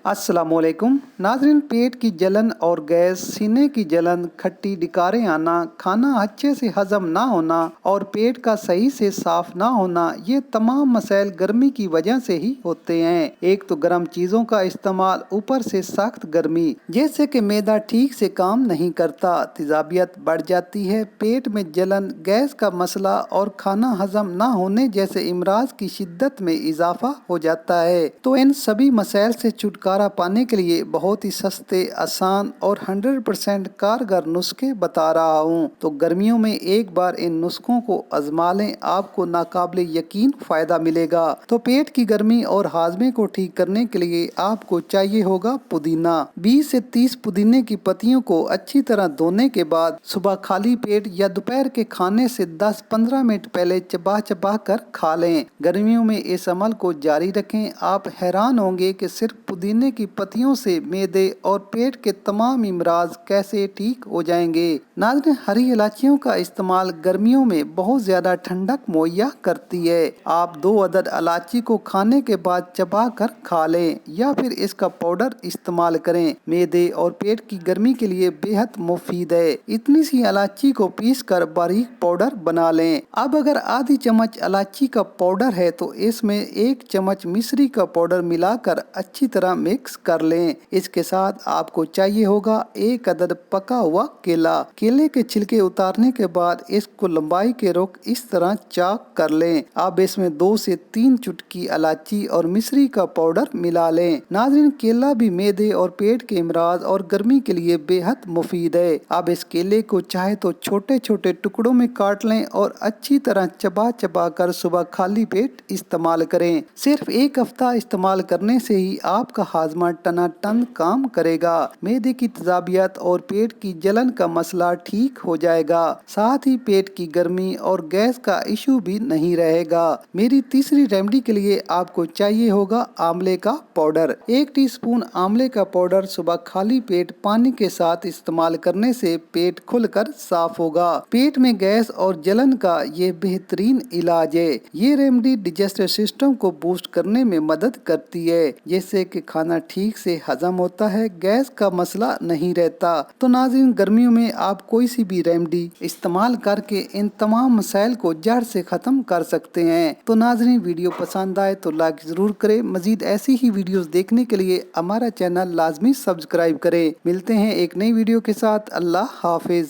अस्सलामुअलैकुम नाज़रीन, पेट की जलन और गैस, सीने की जलन, खट्टी डिकारें आना, खाना अच्छे से हजम ना होना और पेट का सही से साफ ना होना, ये तमाम मसाइल गर्मी की वजह से ही होते हैं। एक तो गर्म चीज़ों का इस्तेमाल, ऊपर से सख्त गर्मी, जैसे कि मैदा ठीक से काम नहीं करता, तेजाबियत बढ़ जाती है, पेट में जलन, गैस का मसला और खाना हजम ना होने जैसे इमराज की शिद्दत में इजाफा हो जाता है। तो इन सभी मसाइल से छुटकारा पाने के लिए बहुत ही सस्ते, आसान और 100% कारगर नुस्खे बता रहा हूँ। तो गर्मियों में एक बार इन नुस्खों को आजमा लें, आपको नाकाबिले यकीन फायदा मिलेगा। तो पेट की गर्मी और हाजमे को ठीक करने के लिए आपको चाहिए होगा पुदीना। 20 से 30 पुदीने की पत्तियों को अच्छी तरह धोने के बाद सुबह खाली पेट या दोपहर के खाने से 10-15 मिनट पहले चबा चबा कर खा लें। गर्मियों में इस अमल को जारी रखें। आप हैरान होंगे कि सिर्फ पुदीने की पत्तियों से मैदे और पेट के तमाम इमराज कैसे ठीक हो जाएंगे। नाज़रीन, हरी इलायचियों का इस्तेमाल गर्मियों में बहुत ज्यादा ठंडक मुहैया करती है। आप 2 अदद इलायची को खाने के बाद चबा कर खा लें या फिर इसका पाउडर इस्तेमाल करें। मैदे और पेट की गर्मी के लिए बेहद मुफीद है। इतनी सी इलायची को पीस कर बारीक पाउडर बना लें। अब अगर आधी चम्मच इलायची का पाउडर है तो इसमें 1 चम्मच मिश्री का पाउडर मिलाकर अच्छी तरह मिक्स कर लें। इसके साथ आपको चाहिए होगा 1 अदद पका हुआ केला। केले के छिलके उतारने के बाद इसको लंबाई के रुख इस तरह चाक कर लें। अब इसमें 2 से 3 चुटकी इलायची और मिश्री का पाउडर मिला लें। नाज़रीन, केला भी मैदे और पेट के इमराज और गर्मी के लिए बेहद मुफीद है। अब इस केले को चाहे तो छोटे छोटे टुकड़ों में काट लें और अच्छी तरह चबा चबा कर सुबह खाली पेट इस्तेमाल करें। सिर्फ 1 हफ्ता इस्तेमाल करने से ही आपका हाजमा टनाटन काम करेगा। मैदे की तेजाबियत और पेट की जलन का मसला ठीक हो जाएगा। साथ ही पेट की गर्मी और गैस का इशू भी नहीं रहेगा। मेरी तीसरी रेमेडी के लिए आपको चाहिए होगा आंवले का पाउडर। 1 टीस्पून आंवले का पाउडर सुबह खाली पेट पानी के साथ इस्तेमाल करने से पेट खुलकर साफ होगा। पेट में गैस और जलन का ये बेहतरीन इलाज है। ये रेमेडी डाइजेस्टिव सिस्टम को बूस्ट करने में मदद करती है, जिससे कि खाना ठीक से हजम होता है, गैस का मसला नहीं रहता। तो नाज़रीन, गर्मियों में आप कोई सी भी रेमेडी इस्तेमाल करके इन तमाम मसाइल को जड़ से खत्म कर सकते हैं। तो नाज़रीन, वीडियो पसंद आए तो लाइक जरूर करें। मजीद ऐसी ही वीडियोस देखने के लिए हमारा चैनल लाजमी सब्सक्राइब करें। मिलते हैं एक नई वीडियो के साथ। अल्लाह हाफिज।